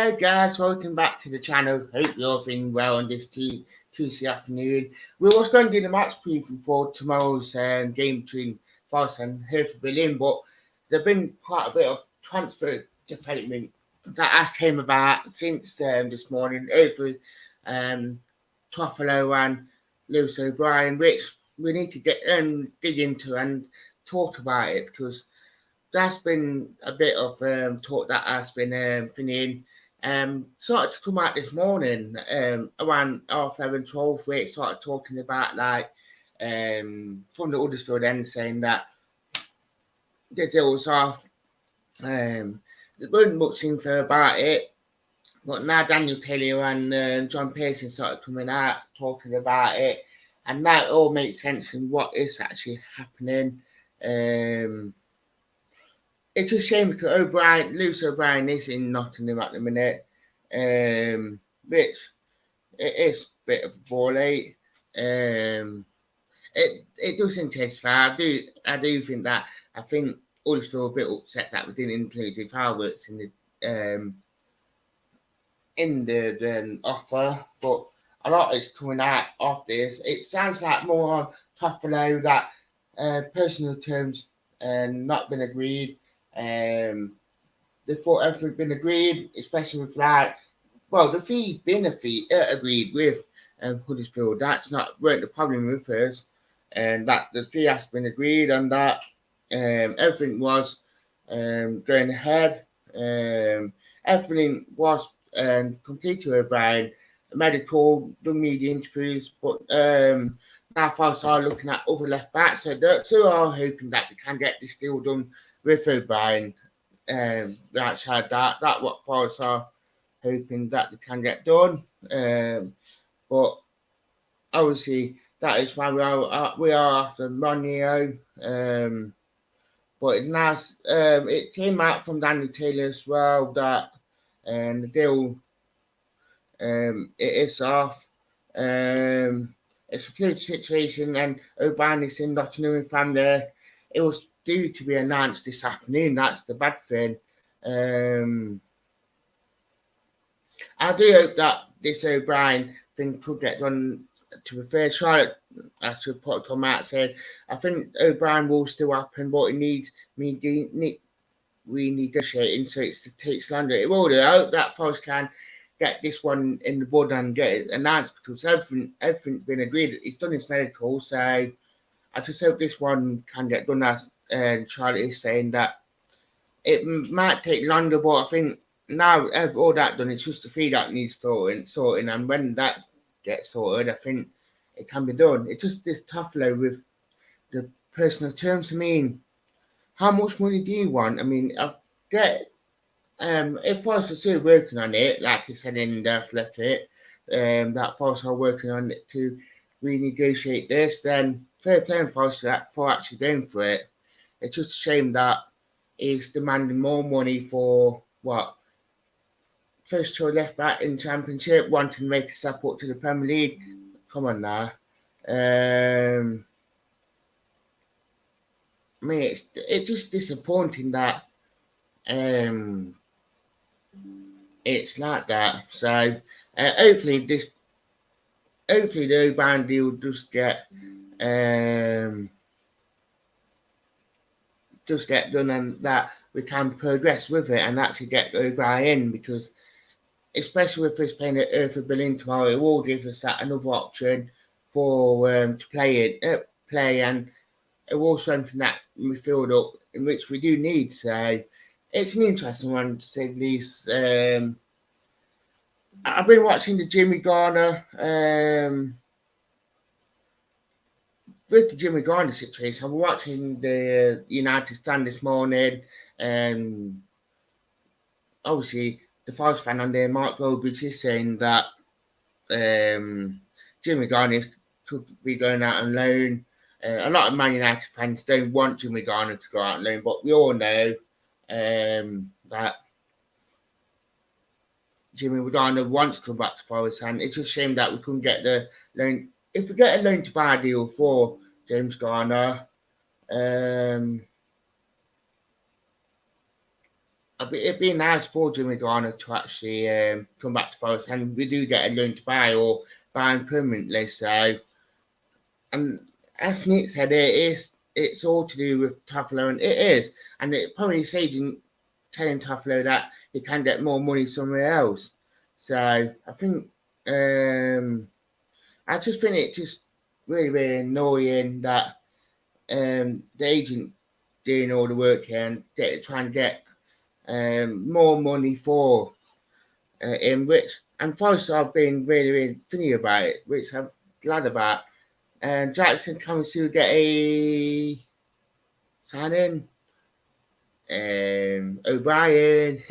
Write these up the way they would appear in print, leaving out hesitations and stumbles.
Hello guys, welcome back to the channel. Hope you're all feeling well on this Tuesday afternoon. We was going to do the match preview for tomorrow's game between Forest and Hereford Berlin, but there's been quite a bit of transfer development that has came about since this morning over Toffolo and Lewis Orbrien, which we need to get dig into and talk about it because there's been a bit of talk that has been thinning. Started to come out this morning around 11:12, where it started talking about like from the Huddersfield end saying that the deals are there wasn't much info about it, but now Daniel Taylor and John Pearson started coming out talking about it, and that all makes sense in what is actually happening. It's a shame because Lewis Orbrien is in Nottingham at the minute, which it is a bit of a ball ache. It doesn't taste fair. I do think that I think Huddersfield a bit upset that we didn't include the fireworks in the offer, but a lot is coming out of this. It sounds like more on Toffolo that personal terms not been agreed. They thought everything been agreed, especially with the fee been agreed with Huddersfield. That's not weren't the problem with us, and that the fee has been agreed and that everything was going ahead. Everything was completed with Brian, medical, done media interviews, but now Forest are looking at other left backs, so they are hoping that they can get this deal done with O'Brien. Outside that what Forest are hoping that they can get done. But obviously that is why we are after Monio. But now it came out from Danny Taylor as well that the deal it is off. It's a fluid situation, and O'Brien is in Nottingham family. It was due to be announced this afternoon. That's the bad thing. I do hope that this O'Brien thing could get done. To be fair, Charlotte actually put a comment said, I think O'Brien will still happen, but it needs renegotiating, so it takes longer. It will do. I hope that Forest can get this one in the bud and get it announced because everything's been agreed. It's done its medical, so I just hope this one can get done. As Charlie is saying that it might take longer, but I think now all that done, it's just the fee that needs sorting, and when that gets sorted, I think it can be done. It's just this Toffolo with the personal terms. I mean, how much money do you want? I mean, I get if Forest are still working on it, like you said in the letter, that Forest are working on it to renegotiate this, then fair play on Forest for actually going for it. It's just a shame that he's demanding more money for what first choice left back in Championship, wanting to make a step up to the Premier League. Come on now. I mean, it's just disappointing that it's like that. So hopefully the O'Brien deal just get done and that we can progress with it and actually get O'Brien, because especially with us playing at Hereford Berlin tomorrow, it will give us that another option for to play and it will strengthen that midfield up, in which we do need. So it's an interesting one to say the least. I've been watching the Jimmy Garner with the Jimmy Garner situation. I'm watching the United stand this morning, and obviously the Forest fan on there, Mark Goldbridge, is saying that Jimmy Garner could be going out on loan. A lot of Man United fans don't want Jimmy Garner to go out on loan, but we all know that Jimmy Garner wants to come back to Forest, and it's a shame that we couldn't get the loan. If we get a loan to buy deal for James Garner, it'd be nice for Jimmy Garner to actually come back to Forest, and we do get a loan to buy or buy him permanently. So, and as Nick said, it's all to do with Toffolo, and it is, and it probably is agent telling Toffolo that he can get more money somewhere else. So I think I just think it's just really really annoying that the agent doing all the work here and trying to get more money for him, which and Forest have been really really funny about it, which I'm glad about. And Jackson comes to get a sign in. Orbrien,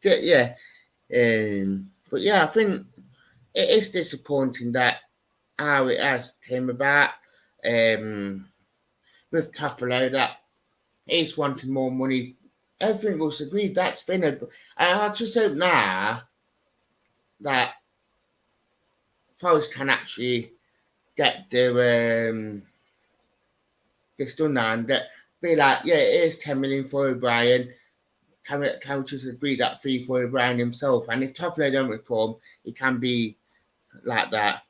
yeah. But yeah, I think it is disappointing that how it has came about with Toffolo that he's wanting more money. Everything was agreed. That's been a. I just hope now that Forest can actually get this done now and be like, yeah, it is 10 million for Orbrien. Can we just agree that fee for Orbrien himself? And if Toffolo don't reform, it can be like that.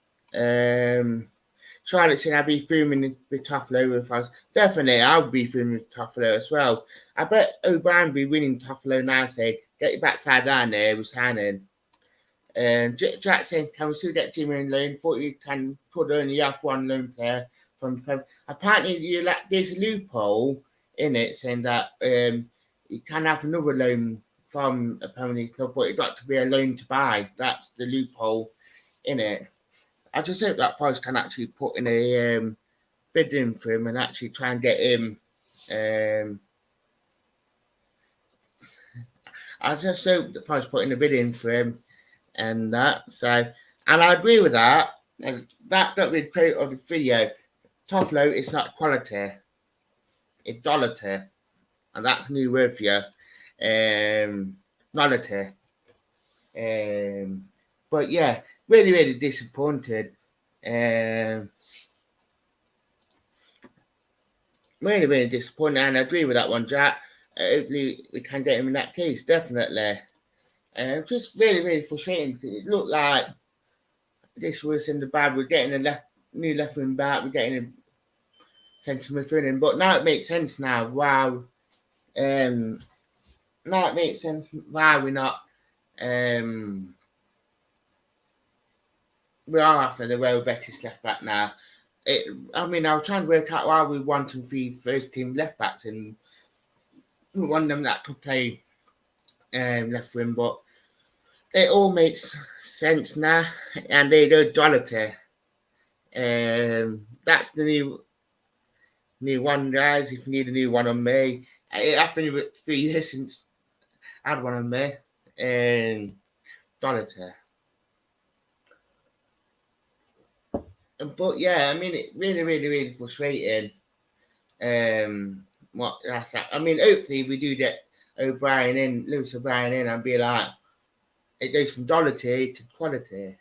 Charlotte said I'd be fuming with Toffolo if I was definitely I'll be fuming with Toffolo as well. I bet O'Brien be winning Toffolo now. Say get your backside down there with signing. Jack saying can we still get Jimmy in loan? Thought you can put only have one loan player from. Apparently there's a loophole in it saying that you can have another loan from a permanent club, but it got to be a loan to buy. That's the loophole in it. I just hope that Forest can actually put in a bid in for him and actually try and get him. I just hope that Forest put in a bid in for him and that. So, and I agree with that. And that got me quote of the video. Toffolo is not quality, it's dollarity, and that's a new word for you. Quality. But yeah, really, really disappointed. Really, really disappointed, and I agree with that one, Jack. Hopefully, we can get him in that case, definitely. Just really, really frustrating. It looked like this was in the bad. We're getting a new left wing back. We're getting a centre midfielder, but now it makes sense. Now, wow. Now it makes sense. Why we're not. We are after the Real Betis left back now. I mean, I was trying to work out why we want and three first team left backs, and we want them that could play left wing, but it all makes sense now. And they go Doherty. That's the new one, guys. If you need a new one on me, it happened with 3 years since I had one on me. Doherty. But yeah, I mean, it really, really, really frustrating. What that's that. I mean, hopefully we do get O'Brien in, Lewis O'Brien in, and be like, it goes from Doherty to quality.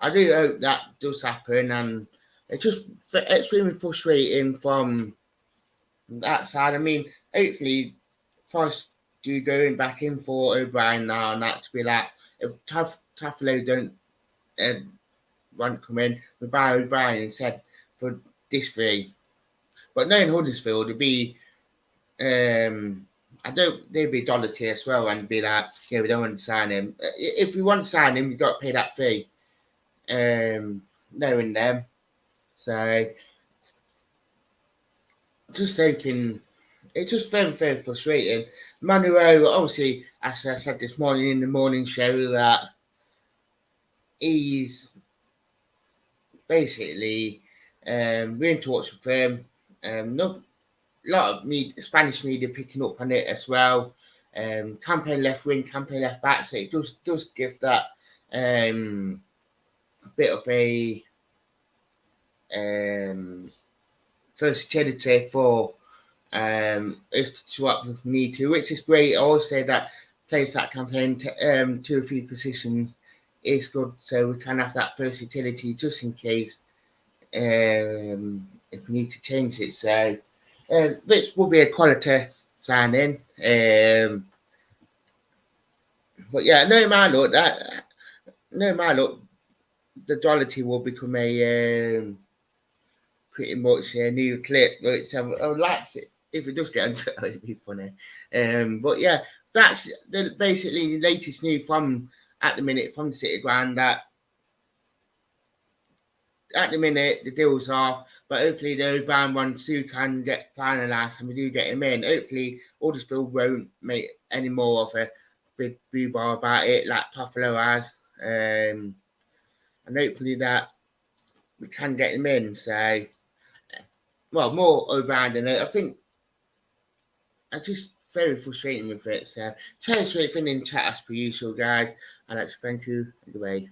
I do hope that does happen, and it's just extremely frustrating from that side. I mean, hopefully, Forest do going back in for O'Brien now, and that to be like, if Toffolo don't want to come in, we buy O'Brien instead for this fee. But knowing Huddersfield, it'd be, I don't, they'd be Doherty as well, and be like, yeah, we don't want to sign him. If we want to sign him, we've got to pay that fee. Knowing them. So, just thinking, it's just very, very frustrating. Manuel, obviously, as I said this morning in the morning show, that he's basically we're in talks with him. A lot of Spanish media picking up on it as well. Campaign left wing, campaign left back, so it does give that bit of a versatility for if what we need to, which is great. I always say that plays that campaign 2 or 3 positions is good, so we can have that versatility just in case if we need to change it. So which will be a quality signing. But yeah, no matter look, the Jollity will become a pretty much a new clip. Which I would like to, if it does get onto it, it'd be funny. But yeah, that's basically the latest news from at the minute from the City Ground. That at the minute the deal's off, but hopefully the Orbrien one soon can get finalised and we do get him in. Hopefully Huddersfield won't make any more of a big boo about it like Toffolo has. And hopefully that we can get him in. So, well, more Orbrien than it. I think I just very frustrating with it. So, thanks for everything in chat as per usual, guys. And I'd like to thank you. Anyway.